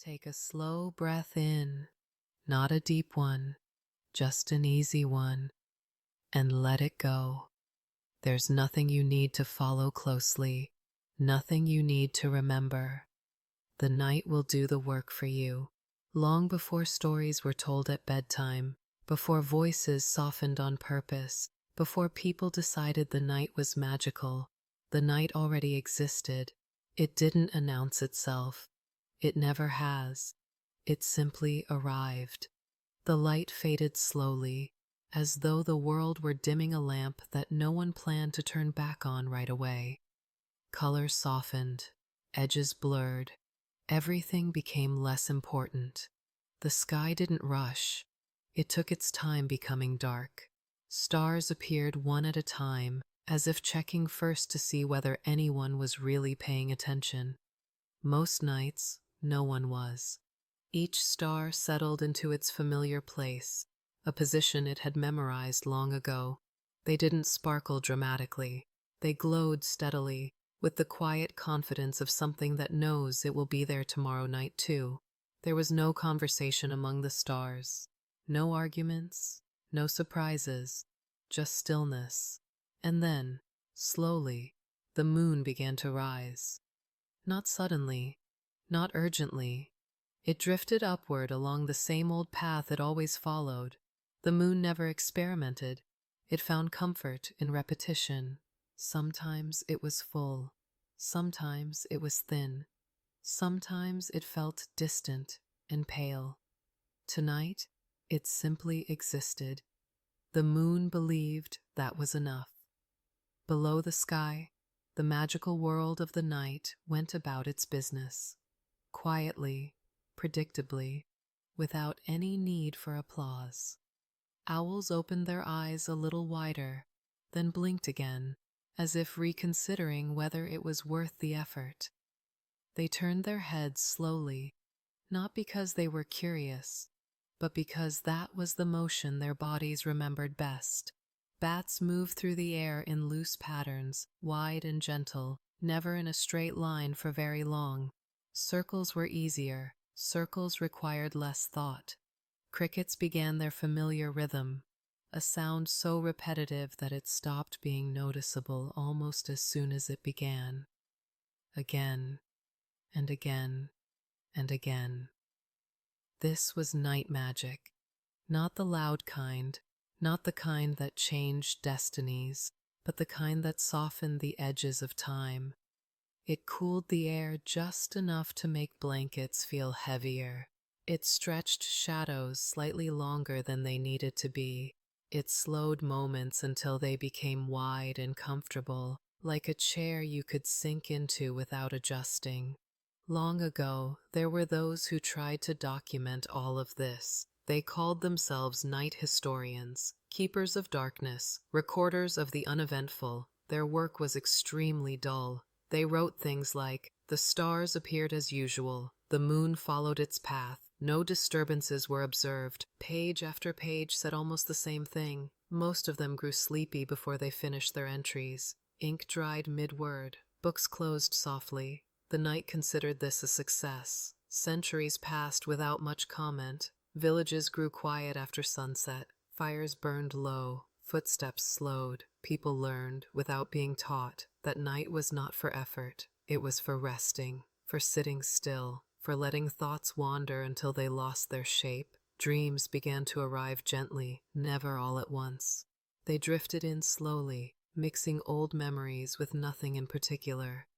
Take a slow breath in, not a deep one, just an easy one, and let it go. There's nothing you need to follow closely, nothing you need to remember. The night will do the work for you. Long before stories were told at bedtime, before voices softened on purpose, before people decided the night was magical, the night already existed. It didn't announce itself. It never has. It simply arrived. The light faded slowly, as though the world were dimming a lamp that no one planned to turn back on right away. Colors softened, edges blurred. Everything became less important. The sky didn't rush. It took its time becoming dark. Stars appeared one at a time, as if checking first to see whether anyone was really paying attention. Most nights, no one was. Each star settled into its familiar place, a position it had memorized long ago. They didn't sparkle dramatically. They glowed steadily, with the quiet confidence of something that knows it will be there tomorrow night too. There was no conversation among the stars, no arguments, no surprises, just stillness. And then, slowly, the moon began to rise. Not suddenly, not urgently. It drifted upward along the same old path it always followed. The moon never experimented. It found comfort in repetition. Sometimes it was full. Sometimes it was thin. Sometimes it felt distant and pale. Tonight, it simply existed. The moon believed that was enough. Below the sky, the magical world of the night went about its business, quietly, predictably, without any need for applause. Owls opened their eyes a little wider, then blinked again, as if reconsidering whether it was worth the effort. They turned their heads slowly, not because they were curious, but because that was the motion their bodies remembered best. Bats moved through the air in loose patterns, wide and gentle, never in a straight line for very long. Circles were easier. Circles required less thought. Crickets began their familiar rhythm, a sound so repetitive that it stopped being noticeable almost as soon as it began. Again, and again, and again. This was night magic, not the loud kind, not the kind that changed destinies, but the kind that softened the edges of time. It cooled the air just enough to make blankets feel heavier. It stretched shadows slightly longer than they needed to be. It slowed moments until they became wide and comfortable, like a chair you could sink into without adjusting. Long ago, there were those who tried to document all of this. They called themselves night historians, keepers of darkness, recorders of the uneventful. Their work was extremely dull. They wrote things like, "The stars appeared as usual, the moon followed its path, no disturbances were observed." Page after page said almost the same thing. Most of them grew sleepy before they finished their entries. Ink dried mid-word. Books closed softly. The night considered this a success. Centuries passed without much comment. Villages grew quiet after sunset. Fires burned low. Footsteps slowed. People learned, without being taught, that night was not for effort. It was for resting, for sitting still, for letting thoughts wander until they lost their shape. Dreams began to arrive gently, never all at once. They drifted in slowly, mixing old memories with nothing in particular.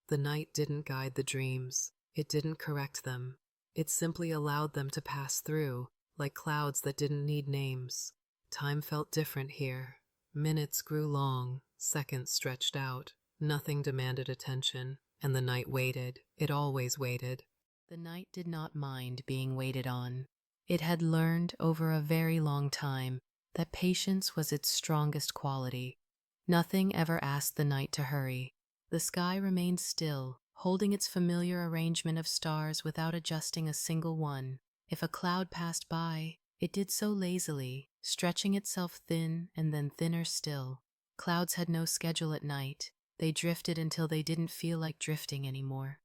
The night didn't guide the dreams. It didn't correct them. It simply allowed them to pass through, like clouds that didn't need names. Time felt different here. Minutes grew long, seconds stretched out. Nothing demanded attention, and the night waited. It always waited. The night did not mind being waited on. It had learned over a very long time that patience was its strongest quality. Nothing ever asked the night to hurry. The sky remained still, holding its familiar arrangement of stars without adjusting a single one. If a cloud passed by, it did so lazily, stretching itself thin and then thinner still. Clouds had no schedule at night. They drifted until they didn't feel like drifting anymore.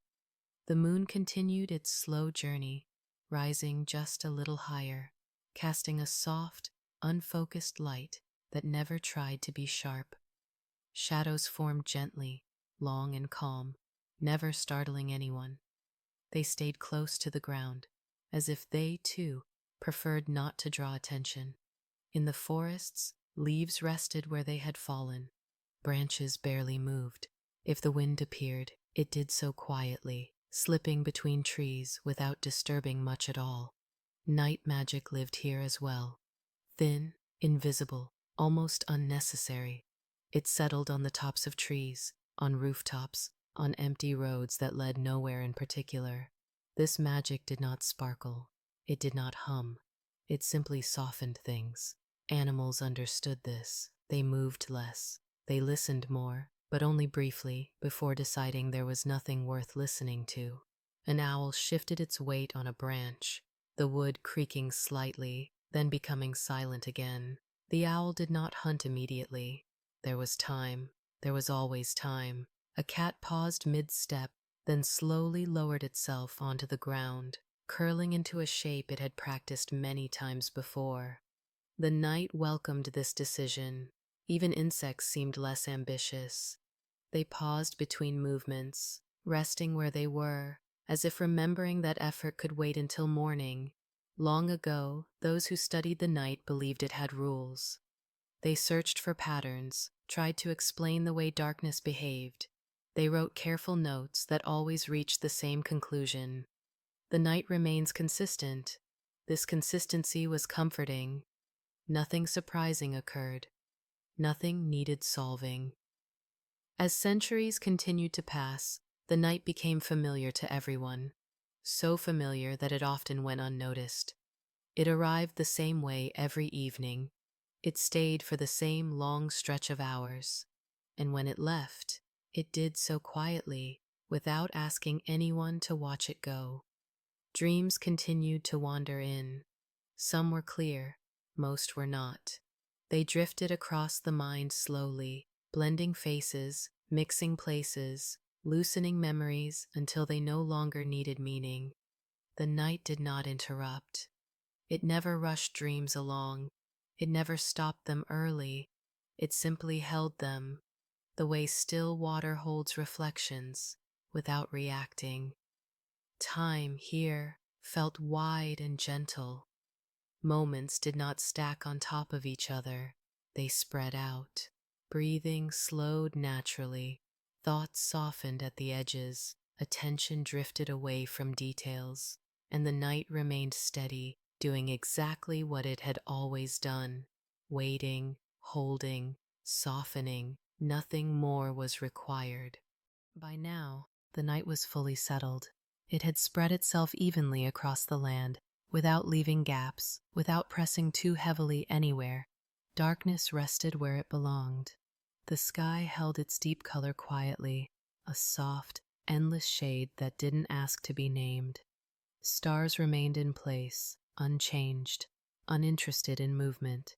The moon continued its slow journey, rising just a little higher, casting a soft, unfocused light that never tried to be sharp. Shadows formed gently, long and calm, never startling anyone. They stayed close to the ground, as if they, too, preferred not to draw attention. In the forests, leaves rested where they had fallen. Branches barely moved. If the wind appeared, it did so quietly, slipping between trees without disturbing much at all. Night magic lived here as well. Thin, invisible, almost unnecessary. It settled on the tops of trees, on rooftops, on empty roads that led nowhere in particular. This magic did not sparkle. It did not hum. It simply softened things. Animals understood this. They moved less. They listened more, but only briefly, before deciding there was nothing worth listening to. An owl shifted its weight on a branch, the wood creaking slightly, then becoming silent again. The owl did not hunt immediately. There was time. There was always time. A cat paused mid-step, then slowly lowered itself onto the ground, curling into a shape it had practiced many times before. The night welcomed this decision. Even insects seemed less ambitious. They paused between movements, resting where they were, as if remembering that effort could wait until morning. Long ago, those who studied the night believed it had rules. They searched for patterns, tried to explain the way darkness behaved. They wrote careful notes that always reached the same conclusion. The night remains consistent. This consistency was comforting. Nothing surprising occurred. Nothing needed solving. As centuries continued to pass, the night became familiar to everyone, so familiar that it often went unnoticed. It arrived the same way every evening. It stayed for the same long stretch of hours, and when it left, it did so quietly, without asking anyone to watch it go. Dreams continued to wander in. Some were clear, most were not. They drifted across the mind slowly, blending faces, mixing places, loosening memories until they no longer needed meaning. The night did not interrupt. It never rushed dreams along. It never stopped them early. It simply held them, the way still water holds reflections, without reacting. Time here felt wide and gentle. Moments did not stack on top of each other. They spread out. Breathing slowed naturally. Thoughts softened at the edges. Attention drifted away from details. And the night remained steady, doing exactly what it had always done. Waiting, holding, softening. Nothing more was required. By now, the night was fully settled. It had spread itself evenly across the land, without leaving gaps, without pressing too heavily anywhere. Darkness rested where it belonged. The sky held its deep color quietly, a soft, endless shade that didn't ask to be named. Stars remained in place, unchanged, uninterested in movement.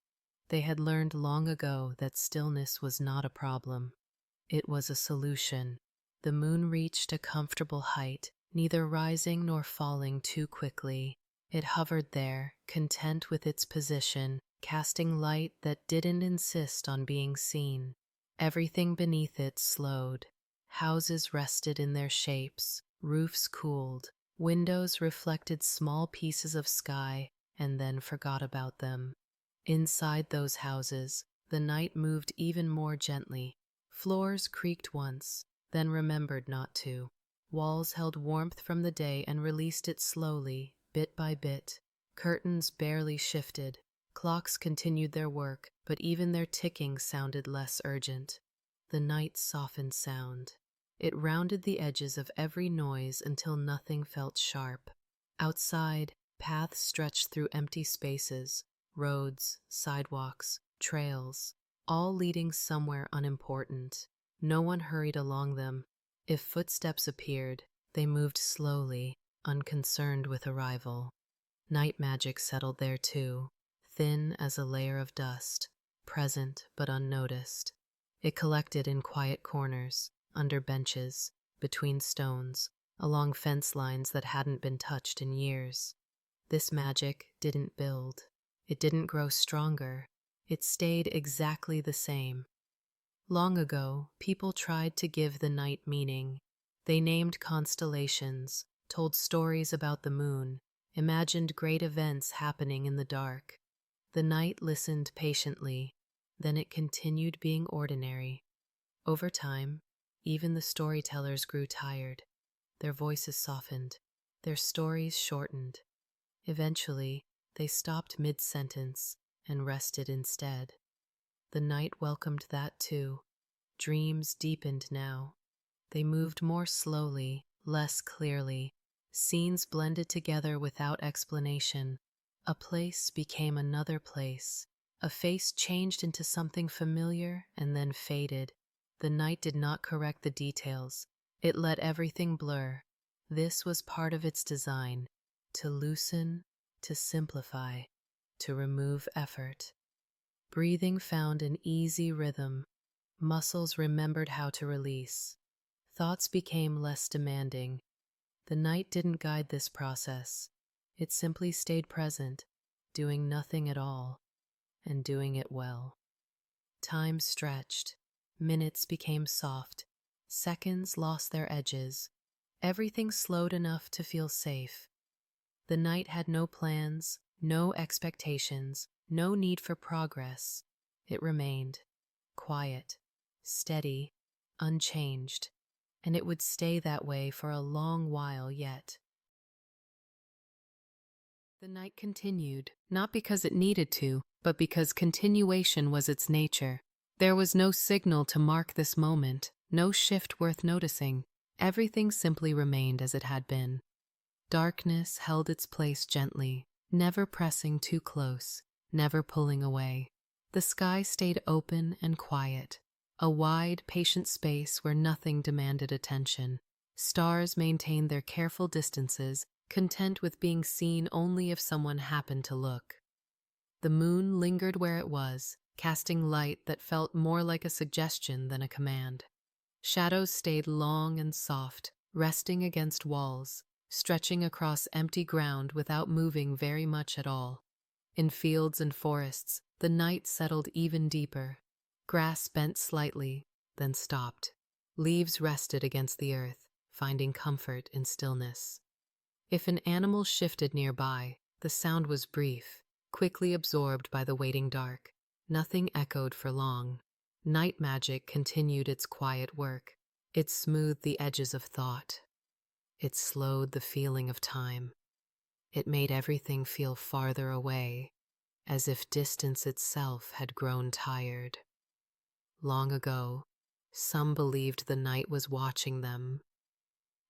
They had learned long ago that stillness was not a problem. It was a solution. The moon reached a comfortable height, neither rising nor falling too quickly. It hovered there, content with its position, casting light that didn't insist on being seen. Everything beneath it slowed. Houses rested in their shapes, roofs cooled, windows reflected small pieces of sky and then forgot about them. Inside those houses, the night moved even more gently. Floors creaked once, then remembered not to. Walls held warmth from the day and released it slowly, bit by bit. Curtains barely shifted. Clocks continued their work, but even their ticking sounded less urgent. The night softened sound. It rounded the edges of every noise until nothing felt sharp. Outside, paths stretched through empty spaces, roads, sidewalks, trails, all leading somewhere unimportant. No one hurried along them. If footsteps appeared, they moved slowly, unconcerned with arrival. Night magic settled there too, thin as a layer of dust, present but unnoticed. It collected in quiet corners, under benches, between stones, along fence lines that hadn't been touched in years. This magic didn't build. It didn't grow stronger. It stayed exactly the same. Long ago, people tried to give the night meaning. They named constellations, told stories about the moon, imagined great events happening in the dark. The night listened patiently, then it continued being ordinary. Over time, even the storytellers grew tired. Their voices softened, their stories shortened. Eventually, they stopped mid-sentence and rested instead. The night welcomed that too. Dreams deepened now. They moved more slowly, less clearly. Scenes blended together without explanation. A place became another place. A face changed into something familiar and then faded. The night did not correct the details. It let everything blur. This was part of its design: to loosen, to simplify, to remove effort. Breathing found an easy rhythm. Muscles remembered how to release. Thoughts became less demanding. The night didn't guide this process. It simply stayed present, doing nothing at all, and doing it well. Time stretched. Minutes became soft. Seconds lost their edges. Everything slowed enough to feel safe. The night had no plans, no expectations, no need for progress. It remained quiet, steady, unchanged, and it would stay that way for a long while yet. The night continued, not because it needed to, but because continuation was its nature. There was no signal to mark this moment, no shift worth noticing. Everything simply remained as it had been. Darkness held its place gently, never pressing too close, never pulling away. The sky stayed open and quiet, a wide, patient space where nothing demanded attention. Stars maintained their careful distances, content with being seen only if someone happened to look. The moon lingered where it was, casting light that felt more like a suggestion than a command. Shadows stayed long and soft, resting against walls, stretching across empty ground without moving very much at all. In fields and forests, the night settled even deeper. Grass bent slightly, then stopped. Leaves rested against the earth, finding comfort in stillness. If an animal shifted nearby, the sound was brief, quickly absorbed by the waiting dark. Nothing echoed for long. Night magic continued its quiet work. It smoothed the edges of thought. It slowed the feeling of time. It made everything feel farther away, as if distance itself had grown tired. Long ago, some believed the night was watching them.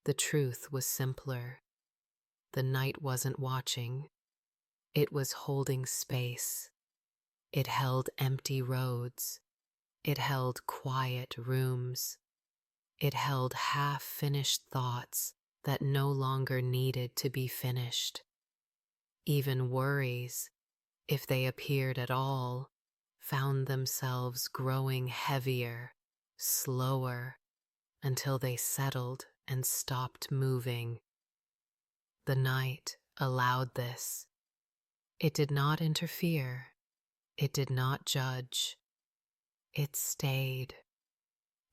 The truth was simpler. The night wasn't watching. It was holding space. It held empty roads. It held quiet rooms. It held half-finished thoughts that no longer needed to be finished. Even worries, if they appeared at all, found themselves growing heavier, slower, until they settled and stopped moving. The night allowed this. It did not interfere. It did not judge. It stayed.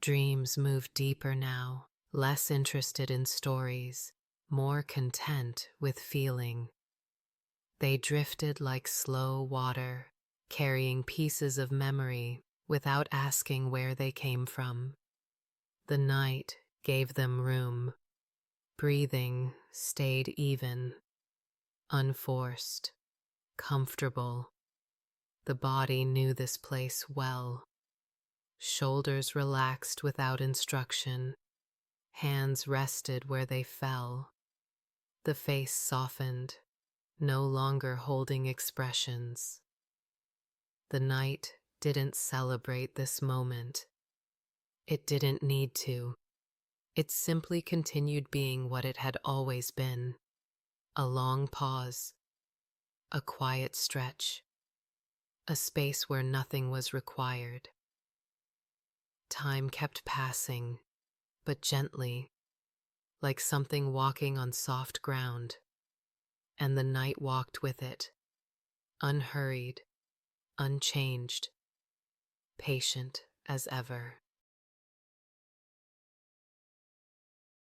Dreams moved deeper now, less interested in stories, more content with feeling. They drifted like slow water, carrying pieces of memory without asking where they came from. The night gave them room. Breathing stayed even, unforced, comfortable. The body knew this place well. Shoulders relaxed without instruction. Hands rested where they fell. The face softened, no longer holding expressions. The night didn't celebrate this moment. It didn't need to. It simply continued being what it had always been. A long pause, a quiet stretch, a space where nothing was required. Time kept passing, but gently, like something walking on soft ground, and the night walked with it, unhurried, unchanged, patient as ever.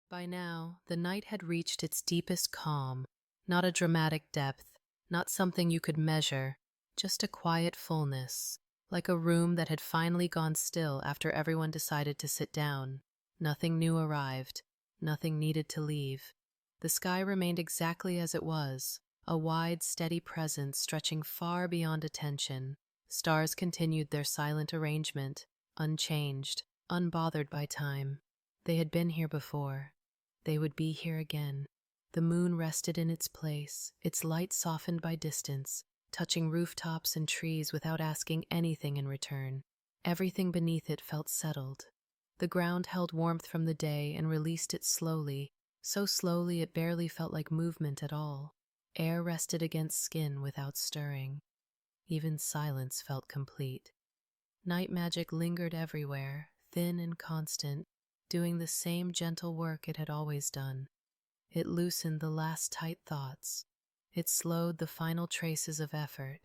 By now, the night had reached its deepest calm, not a dramatic depth, not something you could measure, just a quiet fullness, like a room that had finally gone still after everyone decided to sit down. Nothing new arrived, nothing needed to leave. The sky remained exactly as it was, a wide, steady presence stretching far beyond attention. Stars continued their silent arrangement, unchanged, unbothered by time. They had been here before. They would be here again. The moon rested in its place, its light softened by distance, touching rooftops and trees without asking anything in return. Everything beneath it felt settled. The ground held warmth from the day and released it slowly, so slowly it barely felt like movement at all. Air rested against skin without stirring. Even silence felt complete. Night magic lingered everywhere, thin and constant, doing the same gentle work it had always done. It loosened the last tight thoughts. It slowed the final traces of effort.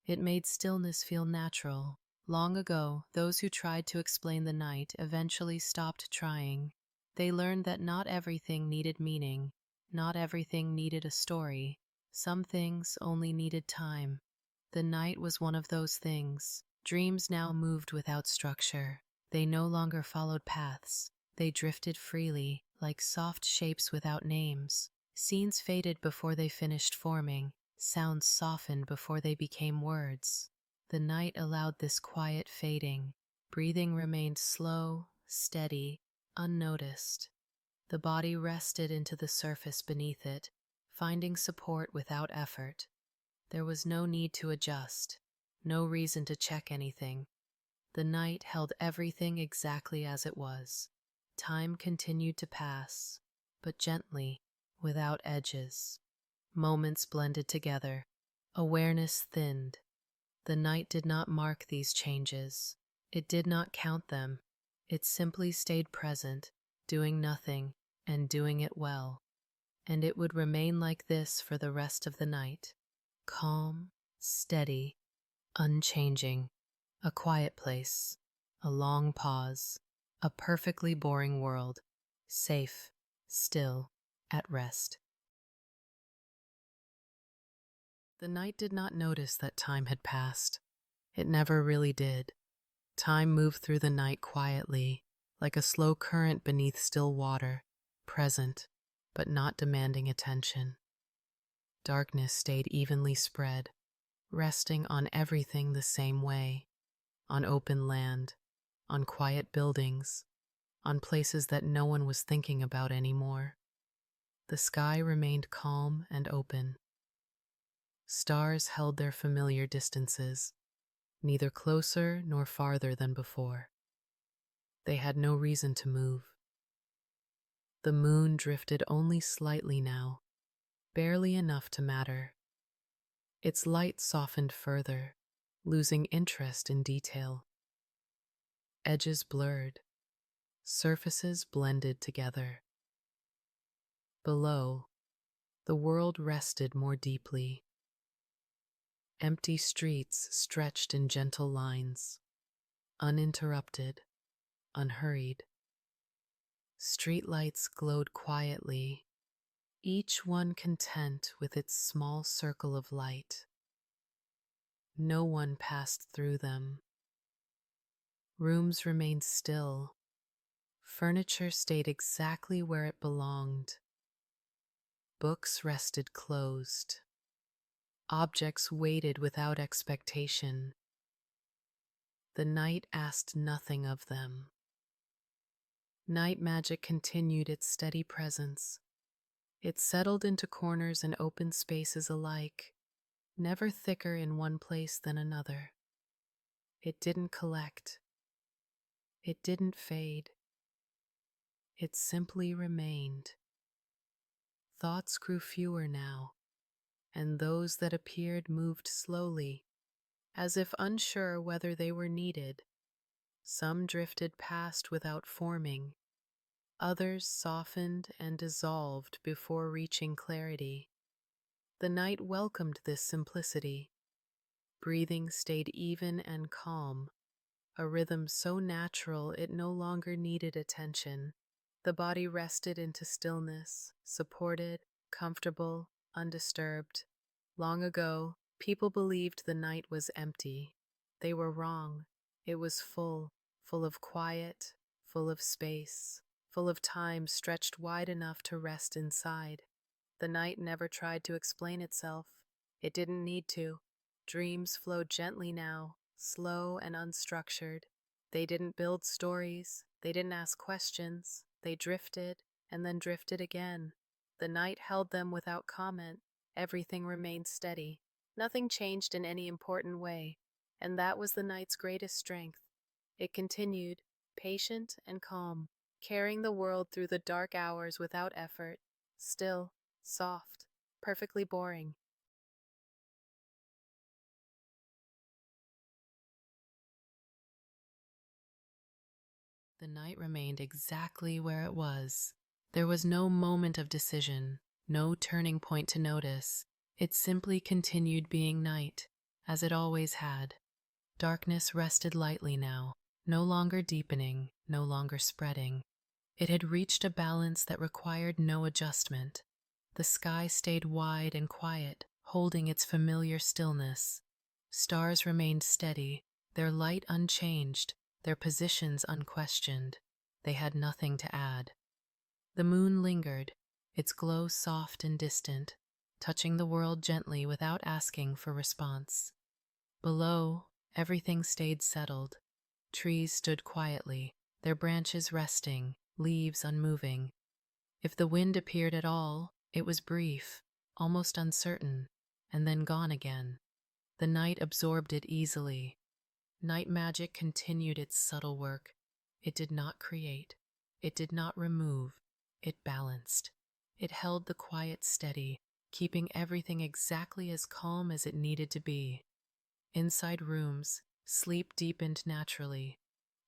It made stillness feel natural. Long ago, those who tried to explain the night eventually stopped trying. They learned that not everything needed meaning, not everything needed a story. Some things only needed time. The night was one of those things. Dreams now moved without structure. They no longer followed paths. They drifted freely, like soft shapes without names. Scenes faded before they finished forming. Sounds softened before they became words. The night allowed this quiet fading. Breathing remained slow, steady, unnoticed. The body rested into the surface beneath it, finding support without effort. There was no need to adjust, no reason to check anything. The night held everything exactly as it was. Time continued to pass, but gently, without edges. Moments blended together. Awareness thinned. The night did not mark these changes. It did not count them. It simply stayed present, doing nothing, and doing it well. And it would remain like this for the rest of the night. Calm, steady, unchanging. A quiet place, a long pause, a perfectly boring world, safe, still, at rest. The night did not notice that time had passed. It never really did. Time moved through the night quietly, like a slow current beneath still water, present, but not demanding attention. Darkness stayed evenly spread, resting on everything the same way. On open land, on quiet buildings, on places that no one was thinking about anymore. The sky remained calm and open. Stars held their familiar distances, neither closer nor farther than before. They had no reason to move. The moon drifted only slightly now, barely enough to matter. Its light softened further, losing interest in detail. Edges blurred, surfaces blended together. Below, the world rested more deeply. Empty streets stretched in gentle lines, uninterrupted, unhurried. Streetlights glowed quietly, each one content with its small circle of light. No one passed through them. Rooms remained still. Furniture stayed exactly where it belonged. Books rested closed. Objects waited without expectation. The night asked nothing of them. Night magic continued its steady presence. It settled into corners and open spaces alike, never thicker in one place than another. It didn't collect. It didn't fade. It simply remained. Thoughts grew fewer now, and those that appeared moved slowly, as if unsure whether they were needed. Some drifted past without forming. Others softened and dissolved before reaching clarity. The night welcomed this simplicity. Breathing stayed even and calm, a rhythm so natural it no longer needed attention. The body rested into stillness, supported, comfortable, undisturbed. Long ago, people believed the night was empty. They were wrong. It was full, full of quiet, full of space, full of time stretched wide enough to rest inside. The night never tried to explain itself. It didn't need to. Dreams flowed gently now, slow and unstructured. They didn't build stories, they didn't ask questions, they drifted and then drifted again. The night held them without comment. Everything remained steady. Nothing changed in any important way, and that was the night's greatest strength. It continued, patient and calm, carrying the world through the dark hours without effort, still, soft, perfectly boring. The night remained exactly where it was. There was no moment of decision, no turning point to notice. It simply continued being night, as it always had. Darkness rested lightly now, no longer deepening, no longer spreading. It had reached a balance that required no adjustment. The sky stayed wide and quiet, holding its familiar stillness. Stars remained steady, their light unchanged, their positions unquestioned. They had nothing to add. The moon lingered, its glow soft and distant, touching the world gently without asking for response. Below, everything stayed settled. Trees stood quietly, their branches resting, leaves unmoving. If the wind appeared at all, it was brief, almost uncertain, and then gone again. The night absorbed it easily. Night magic continued its subtle work. It did not create, it did not remove, it balanced. It held the quiet steady, keeping everything exactly as calm as it needed to be. Inside rooms, sleep deepened naturally.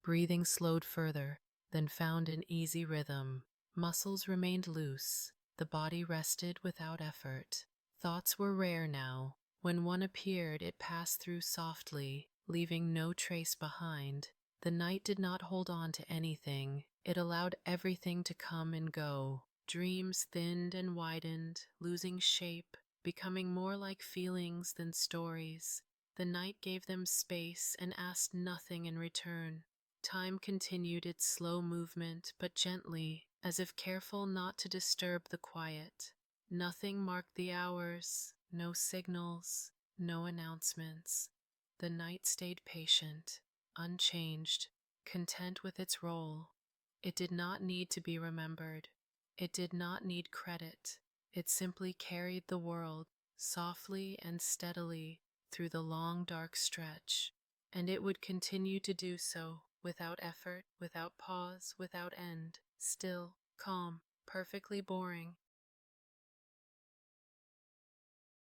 Breathing slowed further, then found an easy rhythm. Muscles remained loose, the body rested without effort. Thoughts were rare now. When one appeared, it passed through softly, leaving no trace behind. The night did not hold on to anything. It allowed everything to come and go. Dreams thinned and widened, losing shape, becoming more like feelings than stories. The night gave them space and asked nothing in return. Time continued its slow movement, but gently, as if careful not to disturb the quiet. Nothing marked the hours, no signals, no announcements. The night stayed patient, unchanged, content with its role. It did not need to be remembered. It did not need credit. It simply carried the world, softly and steadily, through the long dark stretch. And it would continue to do so, without effort, without pause, without end, still, calm, perfectly boring.